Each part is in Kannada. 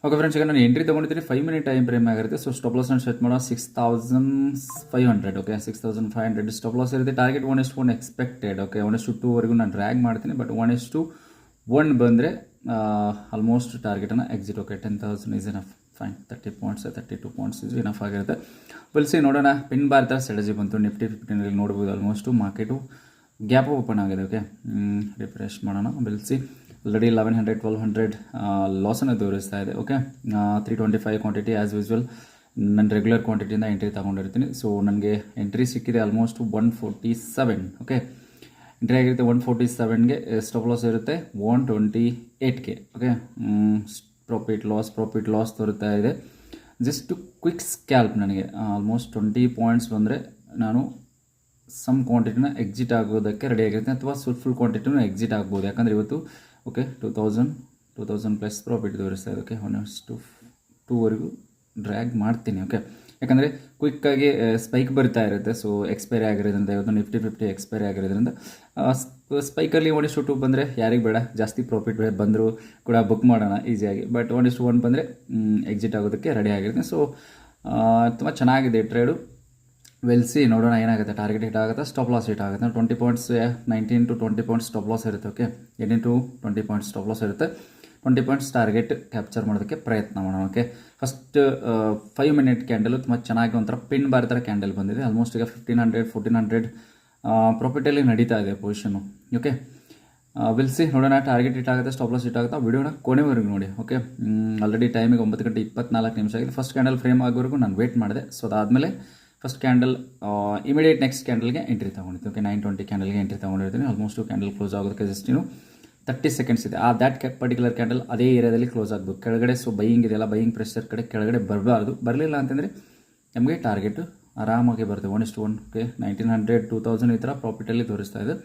ಓಕೆ ಫ್ರೆಂಡ್ಸ್, ಈಗ ನಾನು ಎಂಟ್ರಿ ತೊಗೊಂಡಿದ್ದೀನಿ 5 ಮಿನಿಟ್ ಟೈಮ್ ಫ್ರೇಮ್ ಆಗಿರುತ್ತೆ. ಸೊ ಸ್ಟಾಪ್ ಲಾಸ್ ನಾನು ಸೆಟ್ ಮಾಡೋ 6500. ಓಕೆ, 6500 ಸ್ಟಾಪ್ ಲಾಸ್ ಇರುತ್ತೆ. Target 1:1 expected. ಓಕೆ, 1:2 ವರೆಗೂ ನಾನು ಡ್ರ್ಯಾಗ್ ಮಾಡ್ತೀನಿ. ಬಟ್ 1:1 ಬಂದರೆ ಆಲ್ಮೋಸ್ಟ್ ಟಾರ್ಗೆಟನ್ನು exit. Okay, 10,000 is enough. Fine, 30 points 32 points is enough ಆಗಿರುತ್ತೆ. ಬಿಲ್ಸಿ ನೋಡೋಣ. ಪಿನ್ ಬಾರ್ ಥರ ಸ್ಟ್ರಾಟಜಿ ಬಂತು. ನಿಫ್ಟಿ 15 ನೋಡ್ಬೋದು. ಆಲ್ಮೋಸ್ಟು ಮಾರ್ಕೆಟು ಗ್ಯಾಪ್ ಓಪನ್ ಆಗಿದೆ. ಓಕೆ, ರಿಫ್ರೆಶ್ ಮಾಡೋಣ. ಬಿಲ್ಸಿ ಆಲ್ರೆಡಿ 1100 1200 ಲಾಸನ್ನು ತೋರಿಸ್ತಾ ಇದೆ. ಓಕೆ, 325 ಕ್ವಾಂಟಿಟಿ ಆ್ಯಸ್ ಯೂಸ್ವಲ್ ನನ್ನ ರೆಗ್ಯುಲರ್ ಕ್ವಾಂಟಿಟಿಯಿಂದ ಎಂಟ್ರಿ ತೊಗೊಂಡಿರ್ತೀನಿ. ಸೊ ನನಗೆ ಎಂಟ್ರಿ ಸಿಕ್ಕಿದೆ ಆಲ್ಮೋಸ್ಟ್ 147. ಓಕೆ, ಎಂಟ್ರಿ ಆಗಿರುತ್ತೆ 147ಗೆ. ಸ್ಟಾಪ್ ಲಾಸ್ ಇರುತ್ತೆ 128K. ಓಕೆ, ಪ್ರಾಫಿಟ್ ಲಾಸ್ ತೋರುತ್ತಾ ಇದೆ. Just quick scalp. ನನಗೆ ಆಲ್ಮೋಸ್ಟ್ 20 ಪಾಯಿಂಟ್ಸ್ ಬಂದರೆ ನಾನು ಸಮ್ ಕ್ವಾಂಟಿಟಿನ ಎಕ್ಸಿಟ್ ಆಗೋದಕ್ಕೆ ರೆಡಿ ಆಗಿರುತ್ತೆ, ಅಥವಾ ಫುಲ್ ಕ್ವಾಂಟಿಟಿನೂ ಎಕ್ಸಿಟ್ ಆಗ್ಬೋದು. ಯಾಕಂದರೆ ಇವತ್ತು ಓಕೆ 2000 ಪ್ಲಸ್ ಪ್ರಾಫಿಟ್ ತೋರಿಸ್ತಾ ಇದೆ. ಓಕೆ, 1:2ವರೆಗೂ ಡ್ರ್ಯಾಗ್ ಮಾಡ್ತೀನಿ. ಓಕೆ, ಯಾಕಂದರೆ ಕ್ವಿಕ್ಕಾಗಿ ಸ್ಪೈಕ್ ಬರ್ತಾ ಇರುತ್ತೆ. ಸೊ ಎಕ್ಸ್ಪೈರಿ ಆಗಿರೋದ್ರಿಂದ ಇವತ್ತು ನಿಫ್ಟಿ 50 ಎಕ್ಸ್ಪೈರಿ ಆಗಿರೋದ್ರಿಂದ ಸ್ಪೈಕಲ್ಲಿ 1:2 ಬಂದರೆ ಯಾರಿಗೆ ಬೇಡ, ಜಾಸ್ತಿ ಪ್ರಾಫಿಟ್ ಬಂದರೂ ಕೂಡ ಬುಕ್ ಮಾಡೋಣ ಈಸಿಯಾಗಿ. ಬಟ್ 1:1 ಬಂದರೆ ಎಕ್ಸಿಟ್ ಆಗೋದಕ್ಕೆ ರೆಡಿ ಆಗಿರುತ್ತೆ. ಸೊ ತುಂಬ ಚೆನ್ನಾಗಿದೆ ಟ್ರೇಡು. ವೆಲ್ಸಿ ನೋಡೋಣ ಏನಾಗುತ್ತೆ. ಟಾರ್ಗೆಟ್ ಹಿಟ್ ಆಗುತ್ತೆ, ಸ್ಟಾಪ್ ಲಾಸ್ ಹಿಟ್ ಆಗುತ್ತೆ. 20 points 19 to 20 points stop loss ಇರುತ್ತೆ. Okay, 18 to 20 points stop loss ಇರುತ್ತೆ. 20 ಪಾಯಿಂಟ್ಸ್ ಟಾರ್ಗೆಟ್ ಕ್ಯಾಪ್ಚರ್ ಮಾಡೋದಕ್ಕೆ ಪ್ರಯತ್ನ ಮಾಡೋಣ. ಓಕೆ, ಫಸ್ಟ್ 5 ಮಿನಿಟ್ ಕ್ಯಾಂಡಲು ತುಂಬ ಚೆನ್ನಾಗಿ ಒಂಥರ ಪಿನ್ ಬಾರ್ ಥರ ಕ್ಯಾಂಡಲ್ ಬಂದಿದೆ. ಆಲ್ಮೋಸ್ಟ್ ಈಗ 1500 1400 ಪ್ರಾಫಿಟಲ್ಲಿ ನಡೀತಾ ಇದೆ ಪೊಸಿಷನು. ಓಕೆ, ವಿಲ್ಸಿ ನೋಡೋಣ. ಟಾರ್ಗೆಟ್ ಹಿಟ್ ಆಗುತ್ತೆ, ಸ್ಟಾಪ್ ಲಾಸ್ ಹಿಟ್ ಆಗುತ್ತೆ. ವಿಡಿಯೋನ ಕೊನೆವರೆಗೂ ನೋಡಿ. ಓಕೆ, ಆಲ್ರೆಡಿ ಟೈಮಿಗೆ 9:24 ಆಗಿದೆ. ಫಸ್ಟ್ ಕ್ಯಾಂಡಲ್ ಫ್ರೇಮ್ ಆಗೋವರೆಗೂ ನಾನು ವೇಟ್ ಮಾಡಿದೆ. ಸೊ ಅದಾದಮೇಲೆ ಫಸ್ಟ್ ಕ್ಯಾಂಡಲ್ ಇಮಿಡಿಯೇಟ್ ನೆಕ್ಸ್ಟ್ ಕ್ಯಾಂಡಲ್ಗೆ ಎಂಟ್ರಿ ತೊಗೊಂಡಿದ್ದೆ. ಓಕೆ, 9:20 ಕ್ಯಾಂಡಲ್ಗೆ ಎಂಟ್ರಿ ತೊಗೊಂಡಿರ್ತೀನಿ. ಆಲ್ಮೋಸ್ಟ್ ಕ್ಯಾಂಡಲ್ ಕ್ಲೋಸ್ ಆಗೋದಕ್ಕೆ ಜಸ್ಟ್ 30 ಸೆಕೆಂಡ್ಸ್ ಇದೆ. ದ್ಯಾಟ್ ಪರ್ಟಿಕ್ಯುಲರ್ ಕ್ಯಾಂಡಲ್ ಅದೇ ಏರಿಯಾದಲ್ಲಿ ಕ್ಲೋಸ್ ಆಗಬೇಕು ಕೆಳಗಡೆ. ಸೊ ಬೈಯಿಂಗ್ ಇದೆಯಲ್ಲ, ಬೈಯಿಂಗ್ ಪ್ರೆಷರ್ ಕಡೆ ಕೆಳಗಡೆ ಬರಬಾರ್ದು. ಬರಲಿಲ್ಲ ಅಂತಂದರೆ ನಮಗೆ ಟಾರ್ಗೆಟ್ ಆರಾಮಾಗಿ ಬರುತ್ತೆ 1:1. ಓಕೆ, 1900 2000 ಈ ಥರ ಪ್ರಾಫಿಟಲ್ಲಿ ತೋರಿಸ್ತಾ ಇದೆ.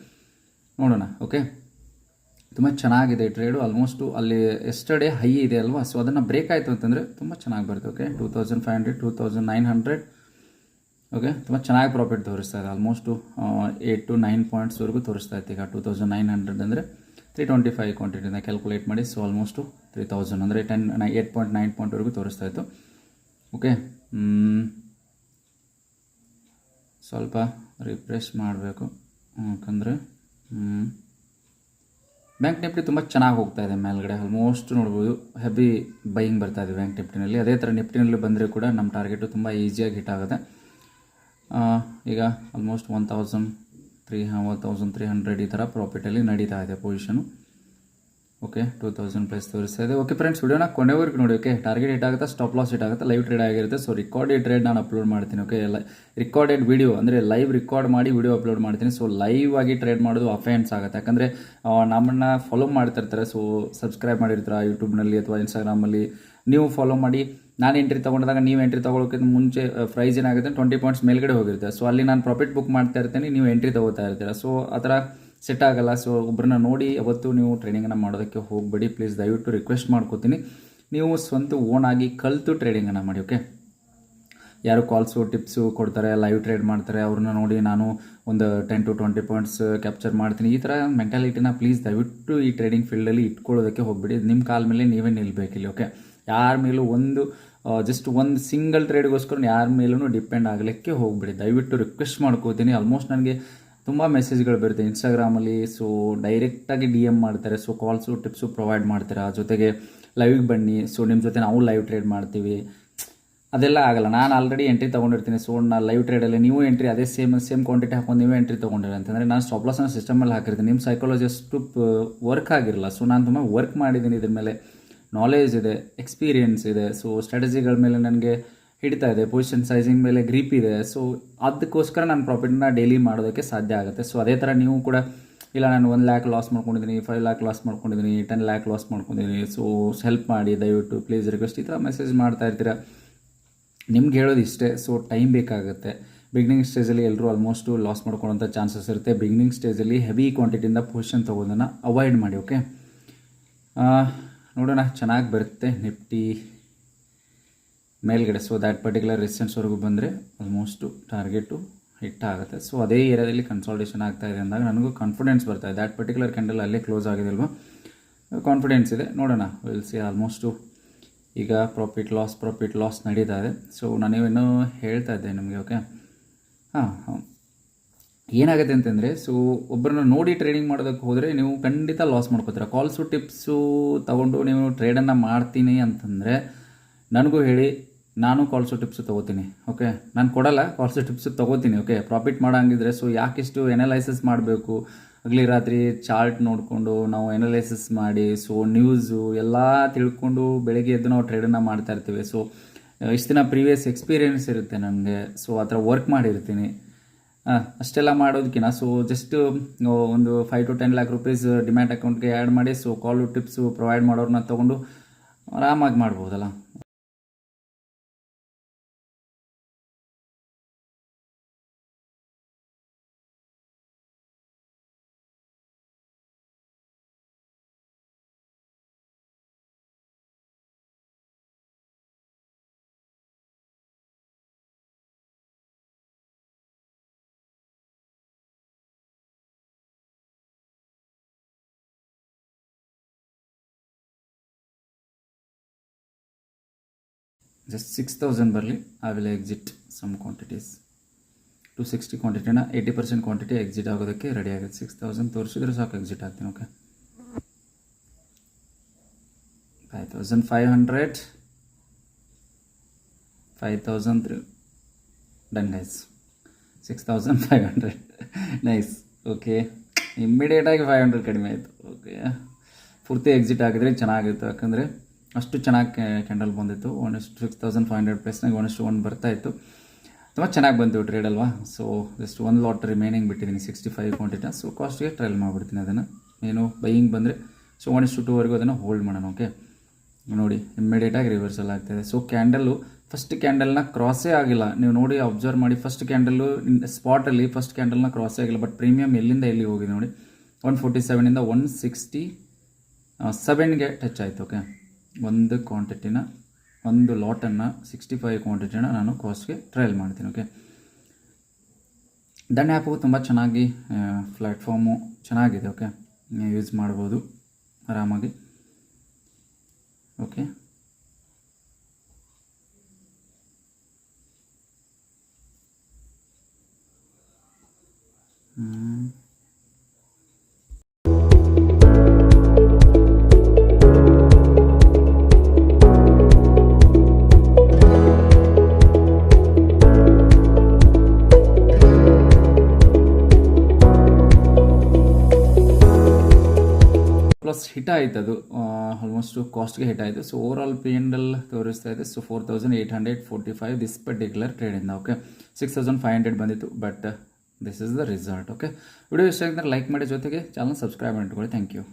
ನೋಡೋಣ. ಓಕೆ, ತುಂಬ ಚೆನ್ನಾಗಿದೆ ಟ್ರೇಡು. ಆಲ್ಮೋಸ್ಟು ಅಲ್ಲಿ ಎಸ್ಟರ್ಡೇ ಹೈ ಇದೆ ಅಲ್ವಾ, ಸೊ ಅದನ್ನು ಬ್ರೇಕ್ ಆಯಿತು ಅಂತಂದರೆ ತುಂಬ ಚೆನ್ನಾಗಿ ಬರುತ್ತೆ. ಓಕೆ, 2500 2900. ಓಕೆ, ತುಂಬ ಚೆನ್ನಾಗಿ ಪ್ರಾಫಿಟ್ ತೋರಿಸ್ತಾ ಇದೆ. ಆಲ್ಮೋಸ್ಟು 8 to 9 ಪಾಯಿಂಟ್ಸ್ವರೆಗೂ ತೋರಿಸ್ತಾ ಇತ್ತು. ಈಗ 2900 ಅಂದರೆ 325 ಕ್ವಾಂಟಿಟಿಯಿಂದ ಕ್ಯಾಲ್ಕುಲೇಟ್ ಮಾಡಿ. ಸೊ ಆಲ್ಮೋಸ್ಟು 3000 ಅಂದರೆ 8.9 ಪಾಯಿಂಟ್ವರೆಗೂ ತೋರಿಸ್ತಾ ಇತ್ತು. ಓಕೆ, ಸ್ವಲ್ಪ ರಿಫ್ರೆಶ್ ಮಾಡಬೇಕು. ಯಾಕಂದರೆ ಬ್ಯಾಂಕ್ ನಿಫ್ಟಿ ತುಂಬ ಚೆನ್ನಾಗಿ ಹೋಗ್ತಾ ಇದೆ ಮೇಲ್ಗಡೆ. ಆಲ್ಮೋಸ್ಟ್ ನೋಡ್ಬೋದು ಹೆವಿ ಬೈಯಿಂಗ್ ಬರ್ತಾ ಇದೆ ಬ್ಯಾಂಕ್ ನಿಫ್ಟಿನಲ್ಲಿ. ಅದೇ ಥರ ನಿಫ್ಟಿನಲ್ಲಿ ಬಂದರೆ ಕೂಡ ನಮ್ಮ ಟಾರ್ಗೆಟು ತುಂಬ ಈಸಿಯಾಗಿ ಹಿಟ್ ಆಗುತ್ತೆ. ಈಗ ಆಲ್ಮೋಸ್ಟ್ 1300 ಈ ಥರ ಪ್ರಾಫಿಟಲ್ಲಿ ನಡೀತಾ ಇದೆ ಪೊಸಿಷನು. ಓಕೆ, 2000 ಪ್ಲಸ್ ತೋರಿಸ್ತಾ ಇದೆ. ಓಕೆ ಫ್ರೆಂಡ್ಸ್, ವಿಡಿಯೋನ ಕೊನೆವರೆಗೂ ನೋಡಿ. ಓಕೆ, ಟಾರ್ಗೆಟ್ ಹಿಟ್ ಆಗುತ್ತೆ, ಸ್ಟಾಪ್ ಲಾಸ್ ಹಿಟ್ ಆಗುತ್ತೆ, ಲೈವ್ ಟ್ರೇಡ್ ಆಗಿರುತ್ತೆ. ಸೊ ರಿಕಾರ್ಡೆಡ್ ಟ್ರೇಡ್ ನಾನು ಅಪ್ಲೋಡ್ ಮಾಡ್ತೀನಿ. ಓಕೆ, ರಿಕಾರ್ಡೆಡ್ ವಿಡಿಯೋ ಅಂದರೆ ಲೈವ್ ರಿಕಾರ್ಡ್ ಮಾಡಿ ವಿಡಿಯೋ ಅಪ್ಲೋಡ್ ಮಾಡ್ತೀನಿ. ಸೊ ಲೈವ್ ಆಗಿ ಟ್ರೇಡ್ ಮಾಡೋದು ಅಫೆನ್ಸ್ ಆಗುತ್ತೆ. ಯಾಕಂದರೆ ನಮ್ಮನ್ನು ಫಾಲೋ ಮಾಡ್ತಿರ್ತಾರೆ. ಸೊ ಸಬ್ಸ್ಕ್ರೈಬ್ ಮಾಡಿರ್ತಾರೆ ಯೂಟ್ಯೂಬ್ನಲ್ಲಿ ಅಥವಾ ಇನ್ಸ್ಟಾಗ್ರಾಮಲ್ಲಿ. ನೀವು ಫಾಲೋ ಮಾಡಿ. ನಾನು ಎಂಟ್ರಿ ತೊಗೊಂಡಾಗ ನೀವು ಎಂಟ್ರಿ ತೊಗೊಳೋಕ್ಕಿಂತ ಮುಂಚೆ ಪ್ರೈಸ್ ಏನಾಗುತ್ತೆ 20 ಪಾಯಿಂಟ್ಸ್ ಮೇಲ್ಗಡೆ ಹೋಗಿರುತ್ತೆ. ಸೊ ಅಲ್ಲಿ ನಾನು ಪ್ರಾಫಿಟ್ ಬುಕ್ ಮಾಡ್ತಾ ಇರ್ತೀನಿ, ನೀವು ಎಂಟ್ರಿ ತೊಗೋತಾ ಇರ್ತೀರ. ಸೊ ಆ ಥರ ಸೆಟ್ ಆಗಲ್ಲ. ಸೊ ಒಬ್ಬರನ್ನ ನೋಡಿ ಯಾವತ್ತೂ ನೀವು ಟ್ರೇಡಿಂಗನ್ನು ಮಾಡೋದಕ್ಕೆ ಹೋಗಬೇಡಿ. ಪ್ಲೀಸ್ ದಯವಿಟ್ಟು ರಿಕ್ವೆಸ್ಟ್ ಮಾಡ್ಕೋತೀನಿ. ನೀವು ಸ್ವಂತ ಓನ್ ಆಗಿ ಕಲಿತು ಟ್ರೇಡಿಂಗನ್ನು ಮಾಡಿ. ಓಕೆ, ಯಾರು ಕಾಲ್ಸು ಟಿಪ್ಸು ಕೊಡ್ತಾರೆ, ಲೈವ್ ಟ್ರೇಡ್ ಮಾಡ್ತಾರೆ, ಅವ್ರನ್ನ ನೋಡಿ ನಾನು ಒಂದು 10 to 20 ಪಾಯಿಂಟ್ಸ್ ಕ್ಯಾಪ್ಚರ್ ಮಾಡ್ತೀನಿ, ಈ ಥರ ಮೆಂಟಾಲಿಟಿನ ಪ್ಲೀಸ್ ದಯವಿಟ್ಟು ಈ ಟ್ರೇಡಿಂಗ್ ಫೀಲ್ಡಲ್ಲಿ ಇಟ್ಕೊಳ್ಳೋದಕ್ಕೆ ಹೋಗಬೇಡಿ. ನಿಮ್ಮ ಕಾಲ ಮೇಲೆ ನೀವೇ ನಿಲ್ಲಬೇಕಿಲ್ಲ. ಓಕೆ, ಯಾರ ಮೇಲೂ ಜಸ್ಟ್ ಒಂದು ಸಿಂಗಲ್ ಟ್ರೇಡ್ಗೋಸ್ಕರ ಯಾರ ಮೇಲೂ ಡಿಪೆಂಡ್ ಆಗಲಿಕ್ಕೆ ಹೋಗಬೇಡಿ. ದಯವಿಟ್ಟು ರಿಕ್ವೆಸ್ಟ್ ಮಾಡ್ಕೋತೀನಿ. ಆಲ್ಮೋಸ್ಟ್ ನನಗೆ ತುಂಬ ಮೆಸೇಜ್ಗಳು ಬರುತ್ತೆ ಇನ್ಸ್ಟಾಗ್ರಾಮಲ್ಲಿ. ಸೊ ಡೈರೆಕ್ಟಾಗಿ DM ಮಾಡ್ತಾರೆ. ಸೊ ಕಾಲ್ಸು ಟಿಪ್ಸು ಪ್ರೊವೈಡ್ ಮಾಡ್ತಾರೆ. ಜೊತೆಗೆ ಲೈವ್ಗೆ ಬನ್ನಿ, ಸೊ ನಿಮ್ಮ ಜೊತೆ ನಾವು ಲೈವ್ ಟ್ರೇಡ್ ಮಾಡ್ತೀವಿ. ಅದೆಲ್ಲ ಆಗಲ್ಲ. ನಾನು ಆಲ್ರೆಡಿ ಎಂಟ್ರಿ ತೊಗೊಂಡಿರ್ತೀನಿ. ಸೊ ನಾನು ಲೈವ್ ಟ್ರೇಡಲ್ಲಿ ನೀವು ಎಂಟ್ರಿ ಅದೇ ಸೇಮ್ ಕ್ವಾಂಟಿಟಿ ಹಾಕೊಂಡು ನೀವೇ ಎಂಟ್ರಿ ತೊಗೊಂಡಿರಿ ಅಂತಂದರೆ ನಾನು ಸ್ಟಾಪ್ ಲಾಸ್ನ ಸಿಸ್ಟಮಲ್ಲಿ ಹಾಕಿರ್ತೀನಿ. ನಿಮ್ಮ ಸೈಕಾಲಜಿ ಅಷ್ಟು ವರ್ಕ್ ಆಗಿರಲ್ಲ. ಸೊ ನಾನು ತುಂಬ ವರ್ಕ್ ಮಾಡಿದ್ದೀನಿ. ಇದ್ರ ಮೇಲೆ ನಾಲೆಜ್ ಇದೆ, ಎಕ್ಸ್ಪೀರಿಯೆನ್ಸ್ ಇದೆ. ಸೊ ಸ್ಟ್ರಾಟಜಿಗಳ ಮೇಲೆ ನನಗೆ ಹಿಡಿತಾ ಇದೆ, ಪೊಸಿಷನ್ ಸೈಜಿಂಗ್ ಮೇಲೆ ಗ್ರಿಪ್ ಇದೆ. ಸೊ ಅದಕ್ಕೋಸ್ಕರ ನಾನು ಪ್ರಾಫಿಟ್ನ ಡೈಲಿ ಮಾಡೋದಕ್ಕೆ ಸಾಧ್ಯ ಆಗುತ್ತೆ. ಸೊ ಅದೇ ಥರ ನೀವು ಕೂಡ ಇಲ್ಲ ನಾನು 1 lakh ಲಾಸ್ ಮಾಡ್ಕೊಂಡಿದ್ದೀನಿ, 5 lakh ಲಾಸ್ ಮಾಡ್ಕೊಂಡಿದ್ದೀನಿ, 10 lakh ಲಾಸ್ ಮಾಡ್ಕೊಂಡಿದ್ದೀನಿ, ಸೊ ಹೆಲ್ಪ್ ಮಾಡಿ ದಯವಿಟ್ಟು ಪ್ಲೀಸ್ ರಿಕ್ವೆಸ್ಟ್. ಈ ಥರ ಮೆಸೇಜ್ ಮಾಡ್ತಾ ಇರ್ತೀರ. ನಿಮ್ಗೆ ಹೇಳೋದು ಇಷ್ಟೇ. ಸೊ ಟೈಮ್ ಬೇಕಾಗುತ್ತೆ. ಬಿಗಿನಿಂಗ್ ಸ್ಟೇಜಲ್ಲಿ ಎಲ್ಲರೂ ಆಲ್ಮೋಸ್ಟು ಲಾಸ್ ಮಾಡ್ಕೊಳ್ಳೋಂಥ ಚಾನ್ಸಸ್ ಇರುತ್ತೆ. ಬಿಗಿನಿಂಗ್ ಸ್ಟೇಜಲ್ಲಿ ಹೆವಿ ಕ್ವಾಂಟಿಟಿಯಿಂದ ಪೊಸಿಷನ್ ತೊಗೋದನ್ನು ಅವಾಯ್ಡ್ ಮಾಡಿ. ಓಕೆ, ನೋಡೋಣ. ಚೆನ್ನಾಗಿ ಬರುತ್ತೆ ನಿಫ್ಟಿ ಮೇಲ್ಗಡೆ. ಸೊ ದ್ಯಾಟ್ ಪರ್ಟಿಕ್ಯುಲರ್ ರೆಸಿಸ್ಟೆನ್ಸ್ವರೆಗೂ ಬಂದರೆ ಆಲ್ಮೋಸ್ಟು ಟಾರ್ಗೆಟು ಹಿಟ್ ಆಗುತ್ತೆ. ಸೊ ಅದೇ ಏರಿಯಾದಲ್ಲಿ ಕನ್ಸಾಲ್ಟೇಷನ್ ಆಗ್ತಾ ಇದೆ ಅಂದಾಗ ನನಗೂ ಕಾನ್ಫಿಡೆನ್ಸ್ ಬರ್ತಾ ಇದೆ. ದ್ಯಾಟ್ ಪರ್ಟಿಕ್ಯುಲರ್ ಕ್ಯಾಂಡಲ್ ಅಲ್ಲೇ ಕ್ಲೋಸ್ ಆಗಿದೆ ಅಲ್ವಾ, ಕಾನ್ಫಿಡೆನ್ಸ್ ಇದೆ. ನೋಡೋಣ, ವಿಲ್ ಸಿ. ಆಲ್ಮೋಸ್ಟು ಈಗ ಪ್ರಾಫಿಟ್ ಲಾಸ್ ನಡೀತಾ ಇದೆ. ಸೊ ನಾನೇನೋ ಹೇಳ್ತಾ ಇದ್ದೆ ನಿಮಗೆ. ಓಕೆ, ಹಾಂ, ಏನಾಗುತ್ತೆ ಅಂತಂದರೆ, ಸೊ ಒಬ್ಬರನ್ನ ನೋಡಿ ಟ್ರೇಡಿಂಗ್ ಮಾಡೋದಕ್ಕೆ ಹೋದರೆ ನೀವು ಖಂಡಿತ ಲಾಸ್ ಮಾಡ್ಕೋತೀರ. ಕಾಲ್ಸು ಟಿಪ್ಸು ತೊಗೊಂಡು ನೀವು ಟ್ರೇಡನ್ನು ಮಾಡ್ತೀನಿ ಅಂತಂದರೆ ನನಗೂ ಹೇಳಿ, ನಾನು ಕಾಲ್ಸು ಟಿಪ್ಸು ತೊಗೋತೀನಿ. ಓಕೆ, ನಾನು ಕೊಡಲ್ಲ, ಕಾಲ್ಸು ಟಿಪ್ಸು ತೊಗೋತೀನಿ. ಓಕೆ, ಪ್ರಾಫಿಟ್ ಮಾಡೋಂಗಿದ್ರೆ ಸೊ ಯಾಕಿಷ್ಟು ಎನಲೈಸಿಸ್ ಮಾಡಬೇಕು? ಹಗಲಿ ರಾತ್ರಿ ಚಾರ್ಟ್ ನೋಡಿಕೊಂಡು ನಾವು ಎನಲೈಸಿಸ್ ಮಾಡಿ, ಸೊ ನ್ಯೂಸು ಎಲ್ಲ ತಿಳ್ಕೊಂಡು ಬೆಳಗ್ಗೆ ಎದ್ದು ನಾವು ಟ್ರೇಡನ್ನು ಮಾಡ್ತಾ ಇರ್ತೀವಿ. ಸೊ ಇಷ್ಟು ದಿನ ಪ್ರೀವಿಯಸ್ ಎಕ್ಸ್ಪೀರಿಯೆನ್ಸ್ ಇರುತ್ತೆ ನನಗೆ. ಸೊ ಆ ಥರ ವರ್ಕ್ ಮಾಡಿರ್ತೀನಿ. ಅಷ್ಟೆಲ್ಲ ಮಾಡೋದಕ್ಕಿಂತ ಸೊ ಜಸ್ಟ್ ಒಂದು 5 to 10 lakh rupees ಡಿಮ್ಯಾಟ್ ಅಕೌಂಟ್ಗೆ ಆ್ಯಡ್ ಮಾಡಿ, ಸೊ ಕಾಲು ಟಿಪ್ಸು ಪ್ರೊವೈಡ್ ಮಾಡೋರನ್ನ ತೊಗೊಂಡು ಆರಾಮಾಗಿ ಮಾಡ್ಬೋದಲ್ಲ. ಜಸ್ಟ್ 6,000 ಬರಲಿ, I will exit some quantities. 260 ಕ್ವಾಂಟಿಟಿನ 80% ಕ್ವಾಂಟಿಟಿ ಎಕ್ಸಿಟ್ ಆಗೋದಕ್ಕೆ ರೆಡಿ ಆಗುತ್ತೆ. 6,000 ತೋರಿಸಿದ್ರೆ ಸಾಕು, ಎಕ್ಸಿಟ್ ಆಗ್ತೀನಿ. Okay, 5,500, 5,003 done guys. 6,500 nice. Okay, ಇಮ್ಮಿಡಿಯೇಟಾಗಿ 500 ಕಡಿಮೆ ಆಯಿತು. ಓಕೆ, ಪೂರ್ತಿ ಎಕ್ಸಿಟ್ ಆಗಿದ್ರೆ ಚೆನ್ನಾಗಿತ್ತು, ಯಾಕಂದರೆ ಅಷ್ಟು ಚೆನ್ನಾಗಿ ಕ್ಯಾಂಡಲ್ ಬಂದಿತ್ತು. 6,500 ಪ್ಲಸ್ನಾಗ 1:1 ಬರ್ತಾಯಿತ್ತು. ತುಂಬ ಚೆನ್ನಾಗಿ ಬಂತು ಟ್ರೇಡ್ ಅಲ್ವಾ. ಸೊ ಜಸ್ಟ್ 1 ಲಾಟ್ ರಿಮೈನಿಂಗ್ ಬಿಟ್ಟಿದ್ದೀನಿ 65 ಕ್ವಾಂಟಿಟಿನ. ಸೊ ಕಾಸ್ಟ್ಗೆ ಟ್ರಯಲ್ ಮಾಡಿಬಿಡ್ತೀನಿ ಅದನ್ನು. ಏನು ಬೈಯಿಂಗ್ ಬಂದರೆ ಸೊ 1:2ವರೆಗೂ ಅದನ್ನು ಹೋಲ್ಡ್ ಮಾಡೋಣ. ಓಕೆ, ನೋಡಿ ಇಮ್ಮಿಡಿಯೇಟಾಗಿ ರಿವರ್ಸಲ್ ಆಗ್ತಾಯಿದೆ. ಸೊ ಕ್ಯಾಂಡಲ್ಲು ಫಸ್ಟ್ ಕ್ಯಾಂಡಲ್ನ ಕ್ರಾಸೇ ಆಗಿಲ್ಲ. ನೀವು ನೋಡಿ ಅಬ್ಸರ್ವ್ ಮಾಡಿ, ಫಸ್ಟ್ ಕ್ಯಾಂಡಲ್ಲು ಸ್ಪಾಟಲ್ಲಿ ಫಸ್ಟ್ ಕ್ಯಾಂಡಲ್ನ ಕ್ರಾಸೇ ಆಗಿಲ್ಲ. ಬಟ್ ಪ್ರೀಮಿಯಮ್ ಎಲ್ಲಿಂದ ಎಲ್ಲಿ ಹೋಗಿದೆ ನೋಡಿ, 147ಇಂದ 167ಗೆ ಟಚ್ ಆಯಿತು. ಓಕೆ, ಒಂದು ಕ್ವಾಂಟಿಟಿನ, ಒಂದು ಲಾಟನ್ನು 65 ಕ್ವಾಂಟಿಟಿನ ನಾನು ಕಾಸ್ಟ್ಗೆ ಟ್ರಯಲ್ ಮಾಡ್ತೀನಿ. ಓಕೆ, ದನ್ ಆ್ಯಪು ತುಂಬ ಚೆನ್ನಾಗಿ ಪ್ಲ್ಯಾಟ್ಫಾರ್ಮು ಚೆನ್ನಾಗಿದೆ. ಓಕೆ, ಯೂಸ್ ಮಾಡ್ಬೋದು ಆರಾಮಾಗಿ. ಓಕೆ, ಪ್ಲಸ್ ಹಿಟ್ ಆಯಿತು, ಅದು ಆಲ್ಮೋಸ್ಟ್ ಕಾಸ್ಟ್ಗೆ ಹಿಟ್ ಆಯಿತು. ಸೊ ಓವರಾಲ್ P&L ತೋರಿಸ್ತಾ ಇದೆ. ಸೊ 4,845 ದಿಸ್ ಪರ್ಟಿಕ್ಯುಲರ್ ಟ್ರೇಡಿಂದ. ಓಕೆ, 6,500 ಬಂದಿತ್ತು, but this is the result. Okay, video ಇಷ್ಟ ಆಗಿದ್ರೆ ಲೈಕ್ ಮಾಡಿ, ಜೊತೆಗೆ ಚಾನಲ್ ಸಬ್ಸ್ಕ್ರೈಬ್ ಮಾಡಿಟ್ಕೊಳ್ಳಿ. Thank you.